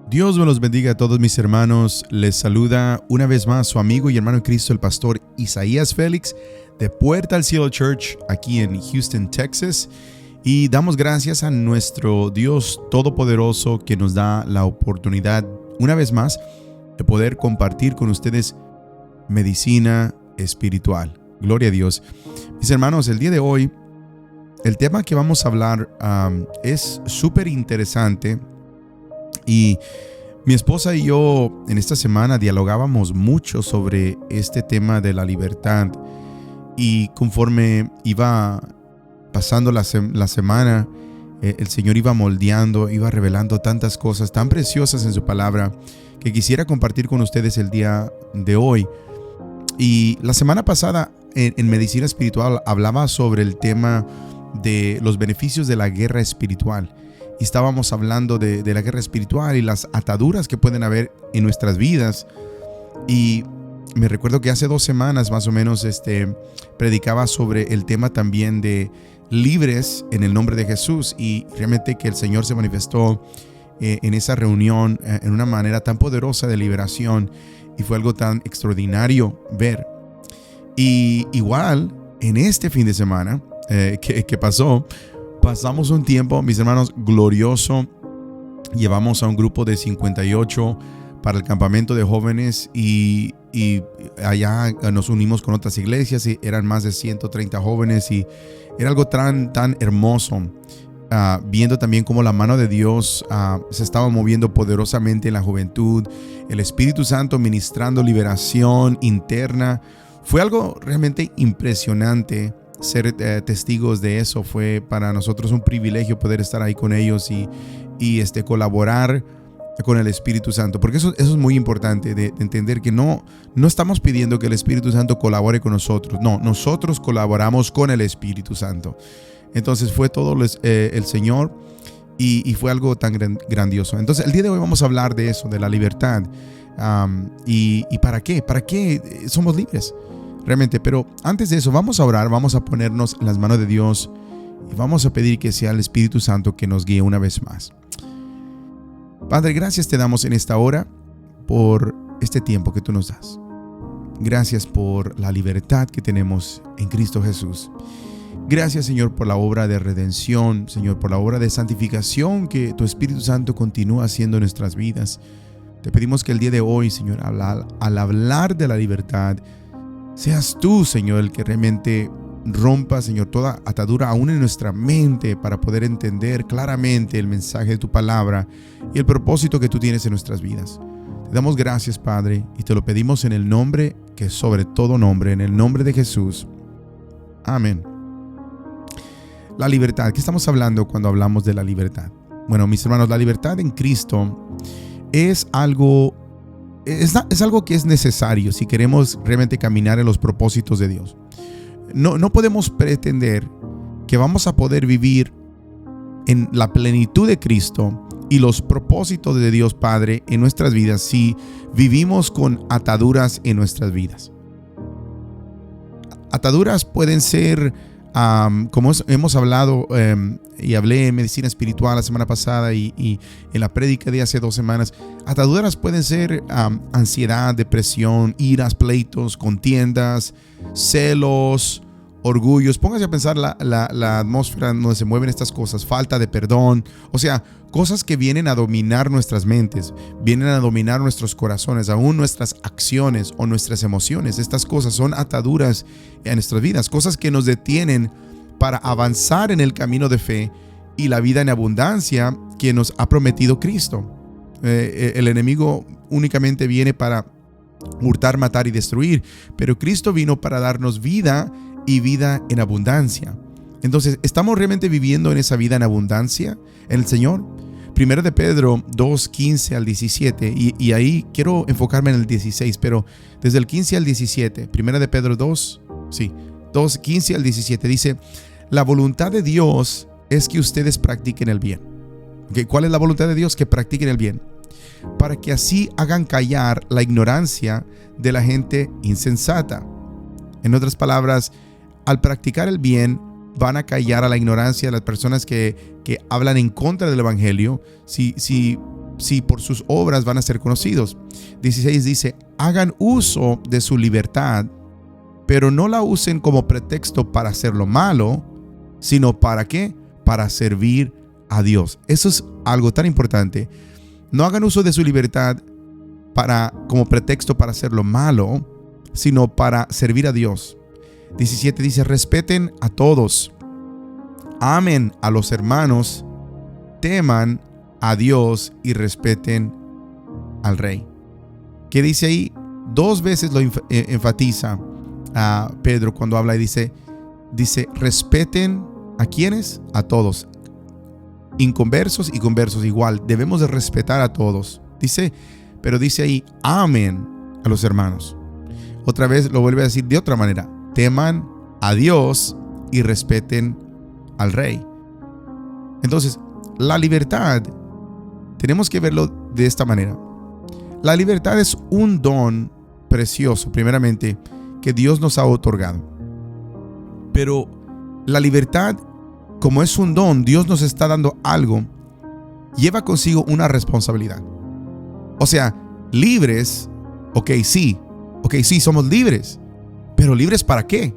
Dios me los bendiga a todos mis hermanos. Les saluda una vez más su amigo y hermano en Cristo, el pastor Isaías Félix, de Puerta al Cielo Church, aquí en Houston, Texas. Y damos gracias a nuestro Dios Todopoderoso que nos da la oportunidad, una vez más, de poder compartir con ustedes medicina espiritual. Gloria a Dios. Mis hermanos, el día de hoy, el tema que vamos a hablar es súper interesante. Y mi esposa y yo en esta semana dialogábamos mucho sobre este tema de la libertad. Y conforme iba pasando la semana, el Señor iba moldeando, iba revelando tantas cosas tan preciosas en su palabra que quisiera compartir con ustedes el día de hoy. Y la semana pasada en Medicina Espiritual hablaba sobre el tema de los beneficios de la guerra espiritual. Y estábamos hablando de la guerra espiritual y las ataduras que pueden haber en nuestras vidas. Y me recuerdo que hace 2 semanas más o menos predicaba sobre el tema también de libres en el nombre de Jesús. Y realmente que el Señor se manifestó en esa reunión en una manera tan poderosa de liberación. Y fue algo tan extraordinario ver. Y igual en este fin de semana que pasamos un tiempo, mis hermanos, glorioso. Llevamos a un grupo de 58 para el campamento de jóvenes y allá nos unimos con otras iglesias y eran más de 130 jóvenes y era algo tan hermoso. Viendo también cómo la mano de Dios se estaba moviendo poderosamente en la juventud, el Espíritu Santo ministrando liberación interna. Fue algo realmente impresionante. Ser testigos de eso. Fue para nosotros un privilegio poder estar ahí con ellos y colaborar con el Espíritu Santo, porque eso es muy importante de entender que no estamos pidiendo que el Espíritu Santo colabore con nosotros. No, nosotros colaboramos con el Espíritu Santo. Entonces fue todo el Señor y fue algo tan grandioso. Entonces el día de hoy vamos a hablar de eso, de la libertad. ¿Y para qué? ¿Para qué somos libres? Realmente, pero antes de eso vamos a orar, vamos a ponernos en las manos de Dios y vamos a pedir que sea el Espíritu Santo que nos guíe una vez más. Padre, gracias te damos en esta hora por este tiempo que tú nos das. Gracias por la libertad que tenemos en Cristo Jesús. Gracias, Señor, por la obra de redención, Señor, por la obra de santificación que tu Espíritu Santo continúa haciendo en nuestras vidas. Te pedimos que el día de hoy, Señor, al hablar de la libertad, seas tú, Señor, el que realmente rompa, Señor, toda atadura aún en nuestra mente para poder entender claramente el mensaje de tu palabra y el propósito que tú tienes en nuestras vidas. Te damos gracias, Padre, y te lo pedimos en el nombre que es sobre todo nombre, en el nombre de Jesús. Amén. La libertad. ¿Qué estamos hablando cuando hablamos de la libertad? Bueno, mis hermanos, la libertad en Cristo es algo que es necesario si queremos realmente caminar en los propósitos de Dios. No podemos pretender que vamos a poder vivir en la plenitud de Cristo y los propósitos de Dios Padre en nuestras vidas si vivimos con ataduras en nuestras vidas. Ataduras pueden ser, como hemos hablado y hablé en Medicina Espiritual la semana pasada y en la prédica de hace 2 semanas, ataduras pueden ser ansiedad, depresión, iras, pleitos, contiendas, celos, orgullos. Póngase a pensar la atmósfera donde se mueven estas cosas, falta de perdón, o sea, cosas que vienen a dominar nuestras mentes, vienen a dominar nuestros corazones, aún nuestras acciones o nuestras emociones. Estas cosas son ataduras en nuestras vidas, cosas que nos detienen para avanzar en el camino de fe y la vida en abundancia que nos ha prometido Cristo. El enemigo únicamente viene para hurtar, matar y destruir, pero Cristo vino para darnos vida y vida en abundancia. Entonces, ¿estamos realmente viviendo en esa vida en abundancia en el Señor? Primero de Pedro 2, 15 al 17, y ahí quiero enfocarme en el 16, pero desde el 15 al 17, Primero de Pedro 2, 15 al 17, dice: la voluntad de Dios es que ustedes practiquen el bien. ¿Okay? ¿Cuál es la voluntad de Dios? Que practiquen el bien, para que así hagan callar la ignorancia de la gente insensata. En otras palabras, al practicar el bien, van a callar a la ignorancia de las personas que hablan en contra del evangelio. Si si por sus obras van a ser conocidos. 16 dice, hagan uso de su libertad, pero no la usen como pretexto para hacer lo malo, sino ¿para qué? Para servir a Dios. Eso es algo tan importante. No hagan uso de su libertad como pretexto para hacer lo malo, sino para servir a Dios. 17 dice, respeten a todos, amen a los hermanos, teman a Dios y respeten al Rey. ¿Qué dice ahí? 2 veces lo enfatiza a Pedro cuando habla y dice, respeten ¿a quiénes? A todos. Inconversos y conversos igual. Debemos de respetar a todos. Pero dice ahí, amen a los hermanos. Otra vez lo vuelve a decir de otra manera. Teman a Dios y respeten al Rey. Entonces, la libertad, tenemos que verlo de esta manera. La libertad es un don precioso, primeramente, que Dios nos ha otorgado. Pero la libertad, como es un don, Dios nos está dando algo, lleva consigo una responsabilidad. O sea, libres, ok, sí, somos libres, pero ¿libres para qué?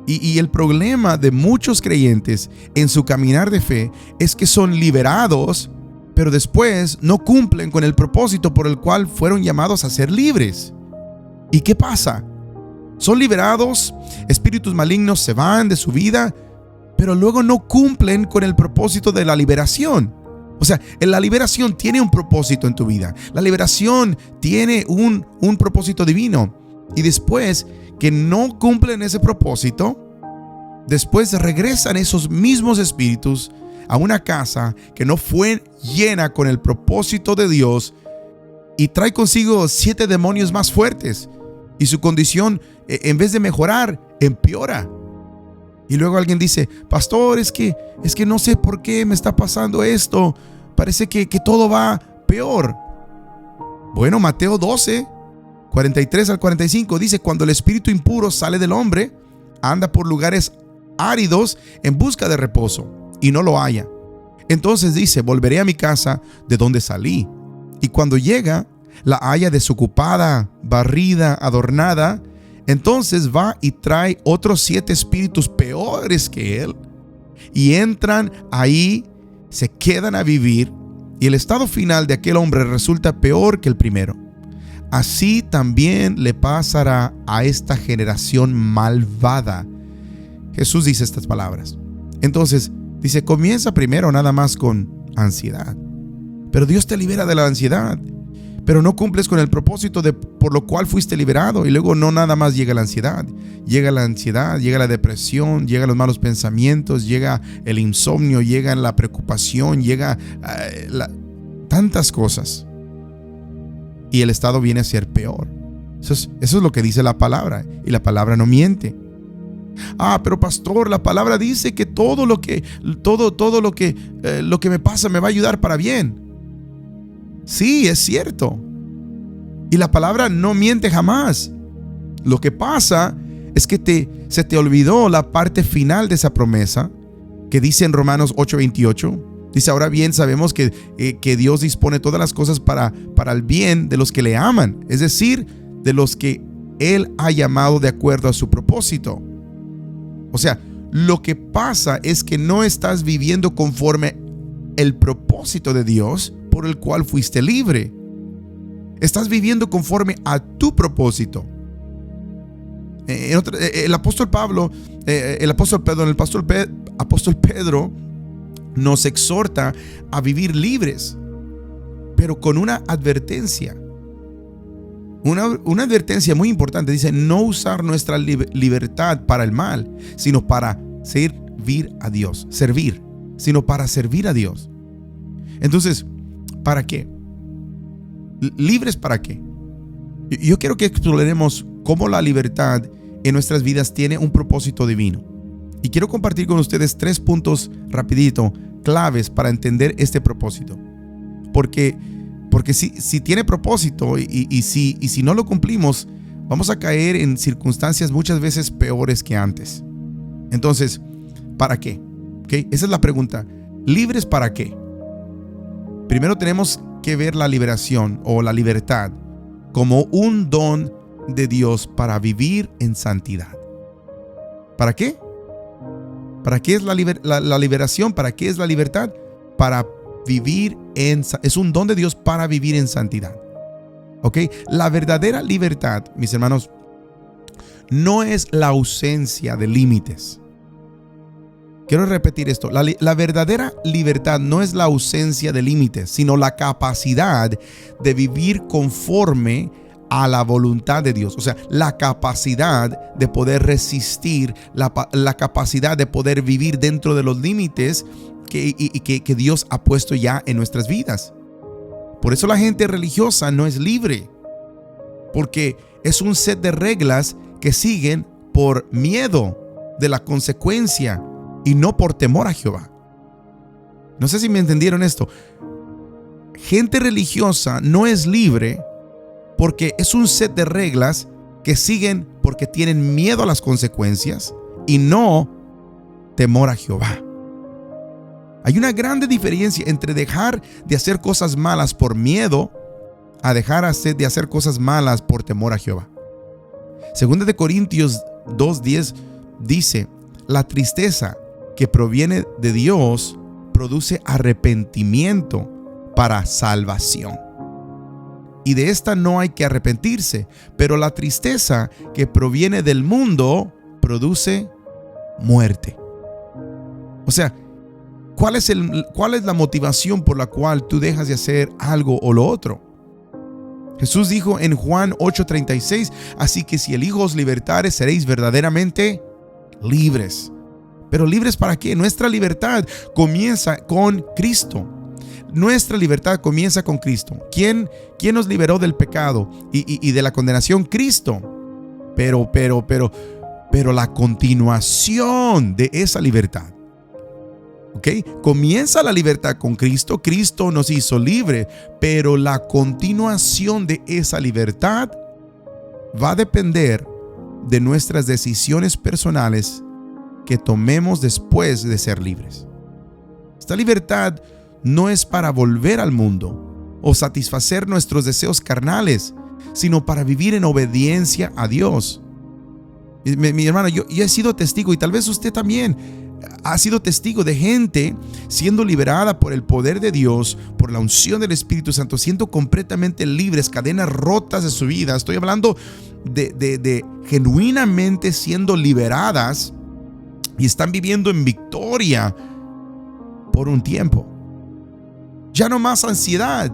Y el problema de muchos creyentes en su caminar de fe es que son liberados, pero después no cumplen con el propósito por el cual fueron llamados a ser libres. ¿Y qué pasa? Son liberados, espíritus malignos se van de su vida, pero luego no cumplen con el propósito de la liberación. O sea, la liberación tiene un propósito en tu vida. La liberación tiene un propósito divino. Y después que no cumplen ese propósito, después regresan esos mismos espíritus a una casa que no fue llena con el propósito de Dios y trae consigo 7 demonios más fuertes. Y su condición, en vez de mejorar, empeora. Y luego alguien dice, pastor, es que no sé por qué me está pasando esto. Parece que todo va peor. Bueno, Mateo 12, 43 al 45 dice, cuando el espíritu impuro sale del hombre, anda por lugares áridos en busca de reposo y no lo halla. Entonces dice, volveré a mi casa de donde salí. Y cuando llega, la halla desocupada, barrida, adornada. Entonces va y trae otros 7 espíritus peores que él. Y entran ahí, se quedan a vivir. Y el estado final de aquel hombre resulta peor que el primero. Así también le pasará a esta generación malvada. Jesús dice estas palabras. Entonces, dice, comienza primero nada más con ansiedad. Pero Dios te libera de la ansiedad. Pero no cumples con el propósito por lo cual fuiste liberado. Y luego no nada más llega la ansiedad. Llega la ansiedad, llega la depresión, llegan los malos pensamientos, llega el insomnio, llega la preocupación, llega tantas cosas. Y el estado viene a ser peor. Eso es lo que dice la palabra. Y la palabra no miente. Pero pastor, la palabra dice que todo lo que me pasa me va a ayudar para bien. Sí, es cierto. Y la palabra no miente jamás. Lo que pasa es que se te olvidó la parte final de esa promesa que dice en Romanos 8:28. Dice, ahora bien sabemos que Dios dispone todas las cosas para el bien de los que le aman. Es decir, de los que Él ha llamado de acuerdo a su propósito. O sea, lo que pasa es que no estás viviendo conforme el propósito de Dios por el cual fuiste libre. Estás viviendo conforme a tu propósito. El apóstol Pedro nos exhorta a vivir libres, pero con una advertencia. Una advertencia muy importante. Dice, no usar nuestra libertad para el mal, sino para servir a Dios. Sino para servir a Dios. Entonces, ¿para qué? ¿Libres para qué? Yo quiero que exploremos cómo la libertad en nuestras vidas tiene un propósito divino. Y quiero compartir con ustedes 3 puntos rapidito, claves para entender este propósito. Porque si tiene propósito y si no lo cumplimos, vamos a caer en circunstancias muchas veces peores que antes. Entonces, ¿para qué? ¿Okay? Esa es la pregunta. ¿Libres para qué? Primero tenemos que ver la liberación o la libertad como un don de Dios para vivir en santidad. ¿Para qué? ¿Para qué es la liberación? ¿Para qué es la libertad? Para vivir es un don de Dios para vivir en santidad. ¿Ok? La verdadera libertad, mis hermanos, no es la ausencia de límites. Quiero repetir esto. La verdadera libertad no es la ausencia de límites, sino la capacidad de vivir conforme a la voluntad de Dios. O sea, la capacidad de poder resistir, la capacidad de poder vivir dentro de los límites que Dios ha puesto ya en nuestras vidas. Por eso la gente religiosa no es libre, porque es un set de reglas que siguen por miedo de la consecuencia y no por temor a Jehová. No sé si me entendieron esto. Gente religiosa no es libre porque es un set de reglas que siguen porque tienen miedo a las consecuencias y no temor a Jehová. Hay una grande diferencia entre dejar de hacer cosas malas por miedo a dejar de hacer cosas malas por temor a Jehová. Segunda de Corintios 2:10 dice: la tristeza que proviene de Dios produce arrepentimiento para salvación. Y de esta no hay que arrepentirse, pero la tristeza que proviene del mundo produce muerte. O sea, ¿cuál es la motivación por la cual tú dejas de hacer algo o lo otro? Jesús dijo en Juan 8:36, así que si el Hijo os libertare, seréis verdaderamente libres. ¿Pero libres para qué? Nuestra libertad comienza con Cristo. Nuestra libertad comienza con Cristo. ¿Quién nos liberó del pecado y de la condenación? Cristo. Pero la continuación de esa libertad, ¿ok? Comienza la libertad con Cristo. Cristo nos hizo libre, pero la continuación de esa libertad va a depender de nuestras decisiones personales que tomemos después de ser libres. Esta libertad no es para volver al mundo o satisfacer nuestros deseos carnales, sino para vivir en obediencia a Dios. Mi hermano, yo he sido testigo, y tal vez usted también ha sido testigo de gente siendo liberada por el poder de Dios, por la unción del Espíritu Santo, siendo completamente libres, cadenas rotas de su vida. Estoy hablando de genuinamente siendo liberadas y están viviendo en victoria por un tiempo. Ya no más ansiedad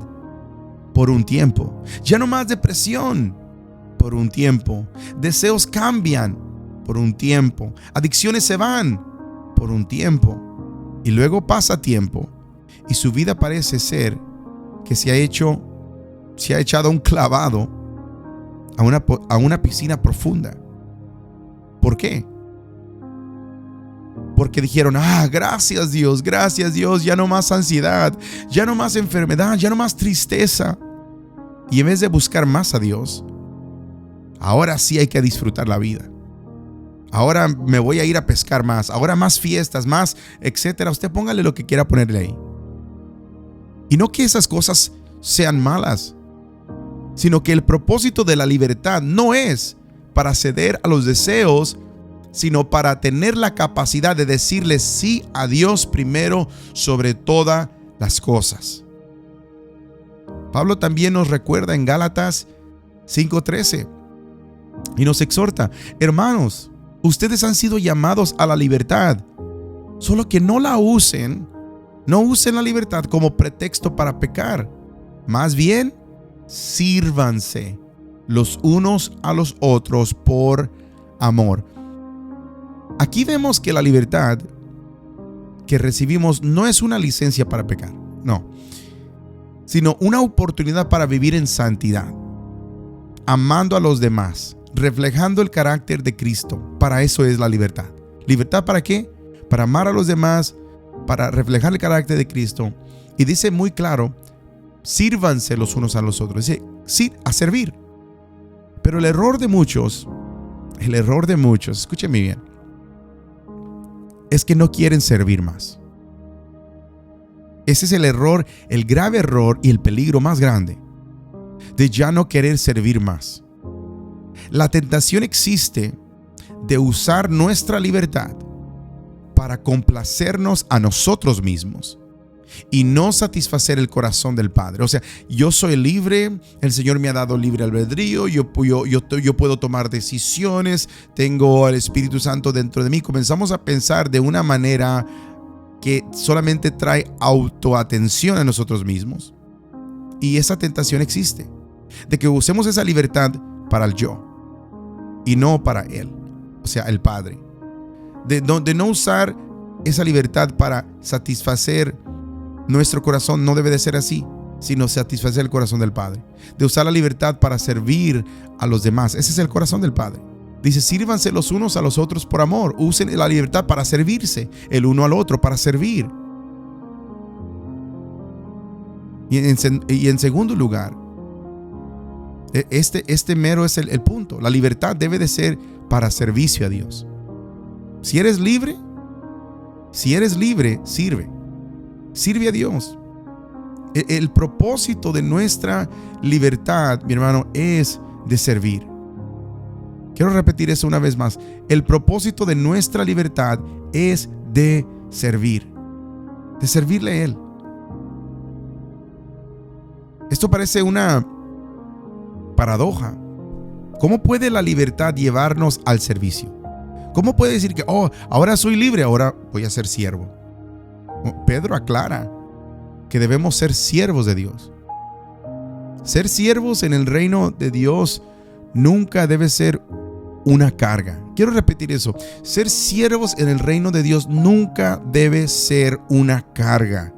por un tiempo. Ya no más depresión por un tiempo. Deseos cambian por un tiempo. Adicciones se van por un tiempo. Y luego pasa tiempo y su vida parece ser que se ha echado un clavado a una piscina profunda. ¿Por qué? Porque dijeron: gracias Dios, ya no más ansiedad, ya no más enfermedad, ya no más tristeza. Y en vez de buscar más a Dios, ahora sí hay que disfrutar la vida. Ahora me voy a ir a pescar más, ahora más fiestas, más, etcétera. Usted póngale lo que quiera ponerle ahí. Y no que esas cosas sean malas, sino que el propósito de la libertad no es para ceder a los deseos, sino para tener la capacidad de decirle sí a Dios primero sobre todas las cosas. Pablo también nos recuerda en Gálatas 5:13 y nos exhorta: hermanos, ustedes han sido llamados a la libertad, solo que no usen la libertad como pretexto para pecar. Más bien, sírvanse los unos a los otros por amor. Aquí vemos que la libertad que recibimos no es una licencia para pecar, no, sino una oportunidad para vivir en santidad, amando a los demás, reflejando el carácter de Cristo. Para eso es la libertad. ¿Libertad para qué? Para amar a los demás, para reflejar el carácter de Cristo. Y dice muy claro: sírvanse los unos a los otros. Dice, sí, a servir. Pero el error de muchos, escúcheme bien, es que no quieren servir más. Ese es el error, el grave error y el peligro más grande de ya no querer servir más. La tentación existe de usar nuestra libertad para complacernos a nosotros mismos y no satisfacer el corazón del Padre. O sea, yo soy libre, el Señor me ha dado libre albedrío, yo puedo tomar decisiones, tengo al Espíritu Santo dentro de mí. Comenzamos a pensar de una manera que solamente trae autoatención a nosotros mismos. Y esa tentación existe, de que usemos esa libertad para el yo y no para Él, o sea, el Padre. De no usar esa libertad para satisfacer nuestro corazón, no debe de ser así, sino satisfacer el corazón del Padre. De usar la libertad para servir a los demás, ese es el corazón del Padre. Dice, sírvanse los unos a los otros por amor. Usen la libertad para servirse el uno al otro, para servir. Y en segundo lugar, este mero es el punto. La libertad debe de ser para servicio a Dios. Si eres libre, sirve. Sirve a Dios. El propósito de nuestra libertad, mi hermano, es de servir. Quiero repetir eso una vez más. El propósito de nuestra libertad es de servir. De servirle a Él. Esto parece una paradoja. ¿Cómo puede la libertad llevarnos al servicio? ¿Cómo puede decir que, ahora soy libre, ahora voy a ser siervo? Pedro aclara que debemos ser siervos de Dios. Ser siervos en el reino de Dios nunca debe ser una carga. Quiero repetir eso. Ser siervos en el reino de Dios nunca debe ser una carga,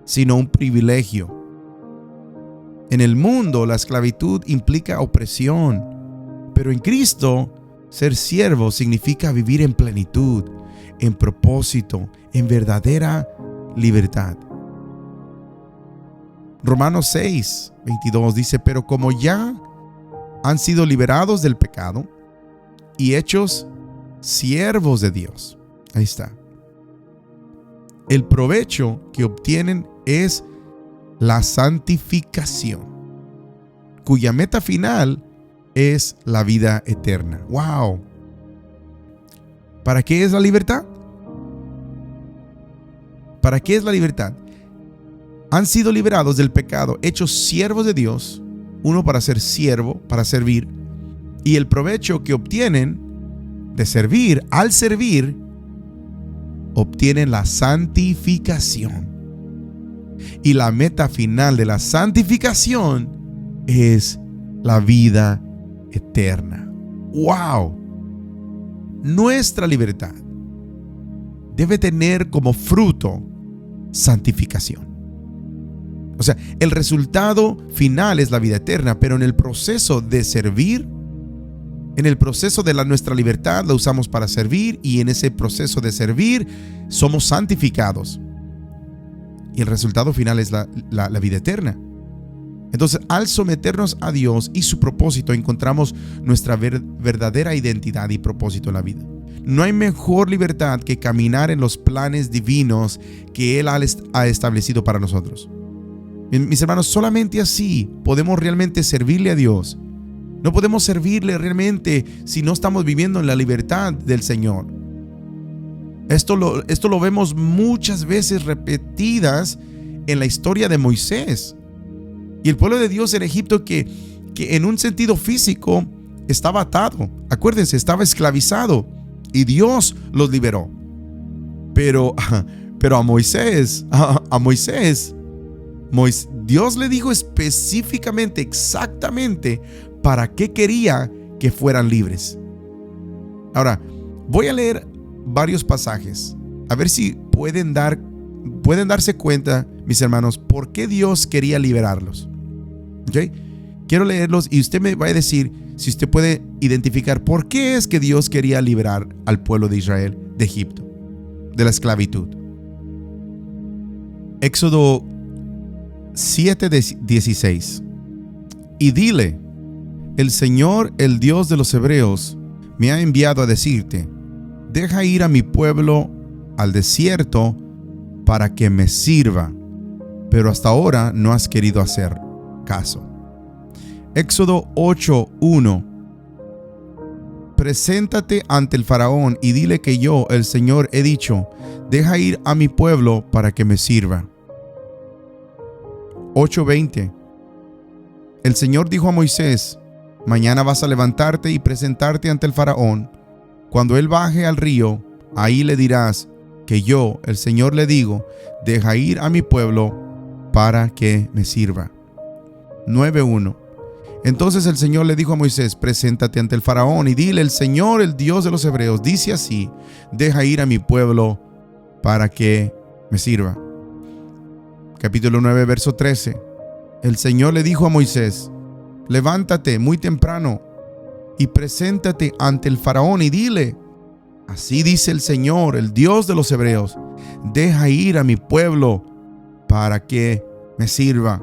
sino un privilegio. En el mundo, la esclavitud implica opresión, pero en Cristo, ser siervo significa vivir en plenitud, en propósito, en verdadera libertad. Romanos 6:22 dice, pero como ya han sido liberados del pecado y hechos siervos de Dios. Ahí está. El provecho que obtienen es la santificación, cuya meta final es la vida eterna. ¡Wow! ¿Para qué es la libertad? ¿Para qué es la libertad? Han sido liberados del pecado, hechos siervos de Dios, uno para ser siervo, para servir, y el provecho que obtienen de servir, al servir, obtienen la santificación. Y la meta final de la santificación es la vida eterna. ¡Wow! Nuestra libertad debe tener como fruto santificación. O sea, el resultado final es la vida eterna, pero en el proceso de servir, en el proceso de nuestra libertad la usamos para servir, y en ese proceso de servir somos santificados. Y el resultado final es la vida eterna. Entonces, al someternos a Dios y su propósito, encontramos nuestra verdadera identidad y propósito en la vida. No hay mejor libertad que caminar en los planes divinos que Él ha establecido para nosotros. Mis hermanos, solamente así podemos realmente servirle a Dios. No podemos servirle realmente si no estamos viviendo en la libertad del Señor. Esto lo vemos muchas veces repetidas en la historia de Moisés y el pueblo de Dios en Egipto, que en un sentido físico estaba atado. Acuérdense, estaba esclavizado y Dios los liberó. Pero a Moisés, Dios le dijo específicamente, exactamente, para qué quería que fueran libres. Ahora, voy a leer varios pasajes, a ver si pueden darse cuenta, mis hermanos, por qué Dios quería liberarlos. ¿Okay? Quiero leerlos y usted me va a decir si usted puede identificar por qué es que Dios quería liberar al pueblo de Israel de Egipto, de la esclavitud. Éxodo 7:16. Y dile, el Señor, el Dios de los hebreos, me ha enviado a decirte, deja ir a mi pueblo al desierto para que me sirva. pero hasta ahora no has querido hacer caso. Éxodo 8:1. Preséntate ante el faraón y dile que yo, el Señor, he dicho: deja ir a mi pueblo para que me sirva. 8:20. El Señor dijo a Moisés: mañana vas a levantarte y presentarte ante el faraón. Cuando él baje al río, ahí le dirás que yo, el Señor, le digo: deja ir a mi pueblo para que me sirva. 9:1. Entonces el Señor le dijo a Moisés: preséntate ante el faraón y dile: el Señor, el Dios de los hebreos, dice así: deja ir a mi pueblo para que me sirva. Capítulo 9, verso 13. El Señor le dijo a Moisés: levántate muy temprano y preséntate ante el faraón y dile: así dice el Señor, el Dios de los hebreos, deja ir a mi pueblo para que me sirva.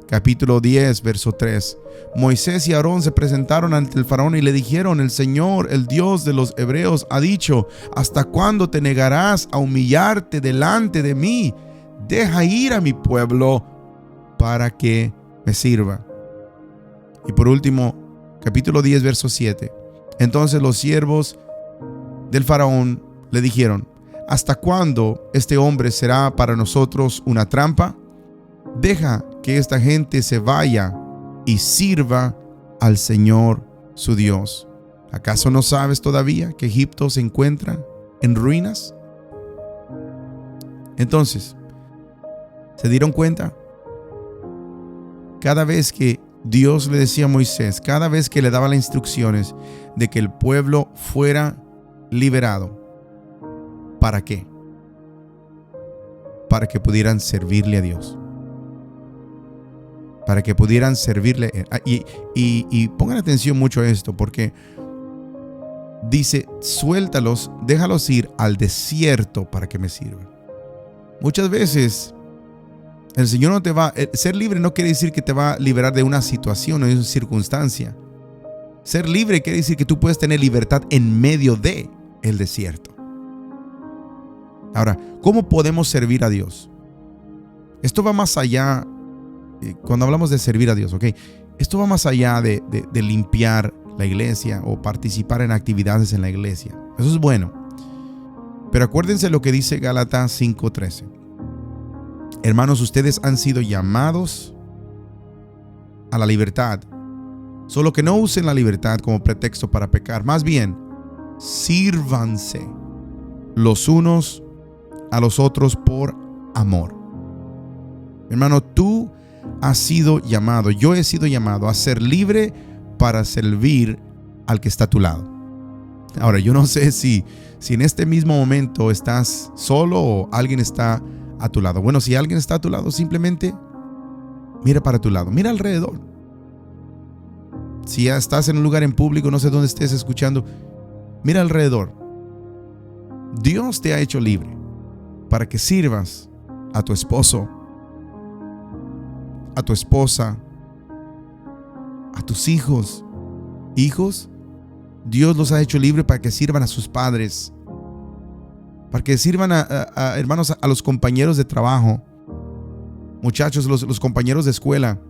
Capítulo 10, verso 3. Moisés y Aarón se presentaron ante el faraón y le dijeron: el Señor, el Dios de los hebreos, ha dicho: ¿hasta cuándo te negarás a humillarte delante de mí? Deja ir a mi pueblo para que me sirva. Y por último, capítulo 10, verso 7. Entonces los siervos del faraón le dijeron: ¿hasta cuándo este hombre será para nosotros una trampa? Deja que esta gente se vaya y sirva al Señor su Dios. ¿Acaso no sabes todavía que Egipto se encuentra en ruinas? Entonces, ¿se dieron cuenta? Cada vez que Dios le decía a Moisés, cada vez que le daba las instrucciones de que el pueblo fuera liberado, ¿para qué? Para que pudieran servirle a Dios. Para que pudieran servirle. Y pongan atención mucho a esto, porque dice: suéltalos, déjalos ir al desierto para que me sirvan. Muchas veces el Señor no te va. Ser libre no quiere decir que te va a liberar de una situación o de una circunstancia. Ser libre quiere decir que tú puedes tener libertad en medio de el desierto. Ahora, ¿cómo podemos servir a Dios? Esto va más allá. Cuando hablamos de servir a Dios, ¿ok? Esto va más allá de limpiar la iglesia o participar en actividades en la iglesia. Eso es bueno. Pero acuérdense lo que dice Gálatas 5:13. Hermanos, ustedes han sido llamados a la libertad. Solo que no usen la libertad como pretexto para pecar. Más bien, sírvanse los unos a los otros por amor. Hermano, tú has sido llamado, yo he sido llamado a ser libre para servir al que está a tu lado. Ahora, yo no sé si en este mismo momento estás solo o alguien está a tu lado. Bueno, si alguien está a tu lado, simplemente mira para tu lado, mira alrededor. Si ya estás en un lugar en público, no sé dónde estés escuchando, mira alrededor. Dios te ha hecho libre para que sirvas a tu esposo, a tu esposa, a tus hijos. Dios los ha hecho libre para que sirvan a sus padres, para que sirvan a hermanos, a los compañeros de trabajo, muchachos, los compañeros de escuela,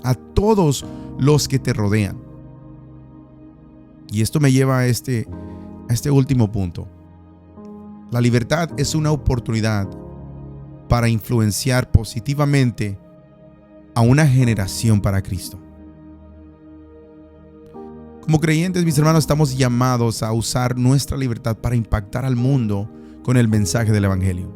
a todos los que te rodean. Y esto me lleva a este último punto. La libertad es una oportunidad para influenciar positivamente a una generación para Cristo. Como creyentes, mis hermanos, estamos llamados a usar nuestra libertad para impactar al mundo con el mensaje del Evangelio.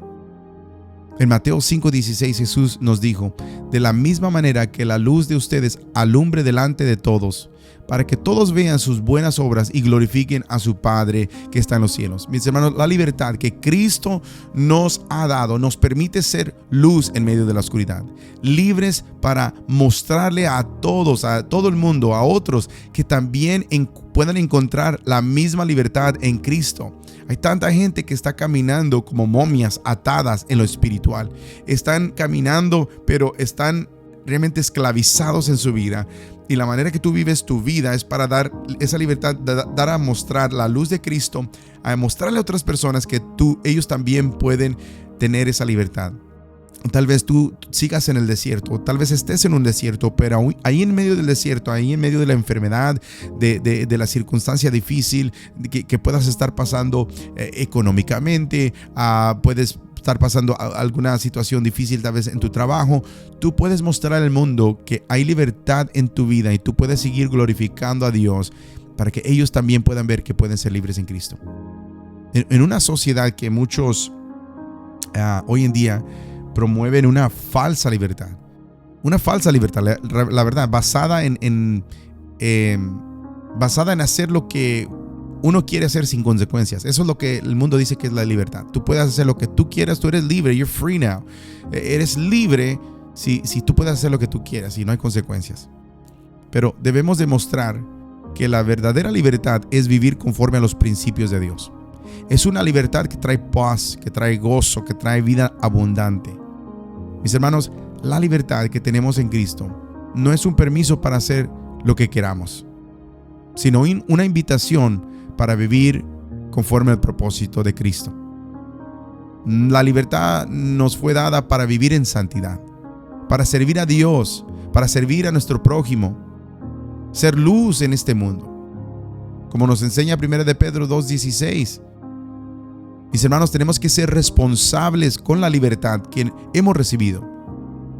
En Mateo 5:16 Jesús nos dijo: de la misma manera que la luz de ustedes alumbre delante de todos, para que todos vean sus buenas obras y glorifiquen a su Padre que está en los cielos. Mis hermanos, la libertad que Cristo nos ha dado nos permite ser luz en medio de la oscuridad, libres para mostrarle a todos, a todo el mundo, a otros que también puedan encontrar la misma libertad en Cristo. Hay tanta gente que está caminando como momias atadas en lo espiritual. Están caminando, pero están realmente esclavizados en su vida. Y la manera que tú vives tu vida es para dar esa libertad, dar a mostrar la luz de Cristo, a mostrarle a otras personas que ellos también pueden tener esa libertad. Tal vez tú sigas en el desierto, tal vez estés en un desierto, pero ahí en medio del desierto, ahí en medio de la enfermedad, de la circunstancia difícil que puedas estar pasando económicamente, puedes estar pasando alguna situación difícil tal vez en tu trabajo, tú puedes mostrar al mundo que hay libertad en tu vida y tú puedes seguir glorificando a Dios para que ellos también puedan ver que pueden ser libres en Cristo. En una sociedad que muchos hoy en día promueven una falsa libertad. Una falsa libertad, la verdad, basada en hacer lo que uno quiere hacer sin consecuencias. Eso es lo que el mundo dice que es la libertad. Tú puedes hacer lo que tú quieras, tú eres libre, you're free now. Eres libre si tú puedes hacer lo que tú quieras y no hay consecuencias. Pero debemos demostrar que la verdadera libertad es vivir conforme a los principios de Dios. Es una libertad que trae paz, que trae gozo, que trae vida abundante. Mis hermanos, la libertad que tenemos en Cristo no es un permiso para hacer lo que queramos, sino una invitación para vivir conforme al propósito de Cristo. La libertad nos fue dada para vivir en santidad, para servir a Dios, para servir a nuestro prójimo, ser luz en este mundo. Como nos enseña 1 de Pedro 2:16. Mis hermanos, tenemos que ser responsables con la libertad que hemos recibido.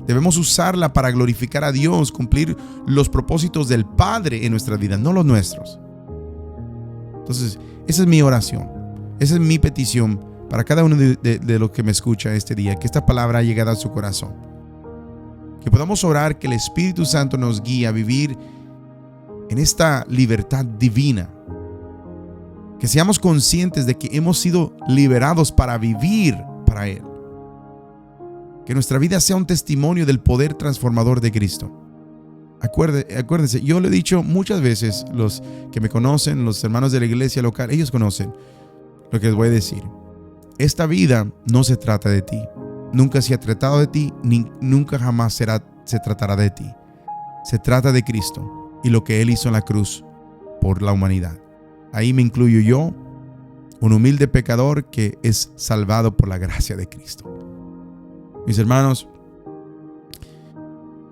Debemos usarla para glorificar a Dios, cumplir los propósitos del Padre en nuestra vida, no los nuestros. Entonces, esa es mi oración, esa es mi petición para cada uno de los que me escucha este día, que esta palabra haya llegado a su corazón. Que podamos orar que el Espíritu Santo nos guíe a vivir en esta libertad divina. Que seamos conscientes de que hemos sido liberados para vivir para Él. Que nuestra vida sea un testimonio del poder transformador de Cristo. Acuérdense, yo lo he dicho muchas veces, los que me conocen, los hermanos de la iglesia local, ellos conocen lo que les voy a decir. Esta vida no se trata de ti. Nunca se ha tratado de ti, ni nunca jamás se tratará de ti. Se trata de Cristo y lo que Él hizo en la cruz por la humanidad. Ahí me incluyo yo, un humilde pecador que es salvado por la gracia de Cristo. Mis hermanos,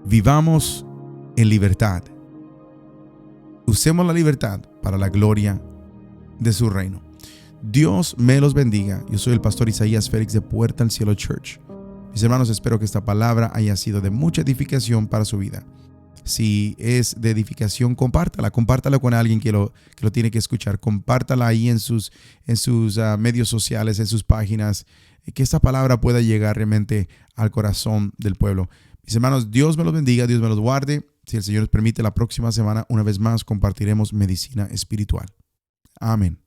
vivamos en libertad. Usemos la libertad para la gloria de su reino. Dios me los bendiga. Yo soy el pastor Isaías Félix de Puerta al Cielo Church. Mis hermanos, espero que esta palabra haya sido de mucha edificación para su vida. Si es de edificación, compártala con alguien que lo tiene que escuchar. Compártala ahí en sus medios sociales, en sus páginas, que esta palabra pueda llegar realmente al corazón del pueblo. Mis hermanos, Dios me los bendiga, Dios me los guarde. Si el Señor nos permite, la próxima semana, una vez más, compartiremos medicina espiritual. Amén.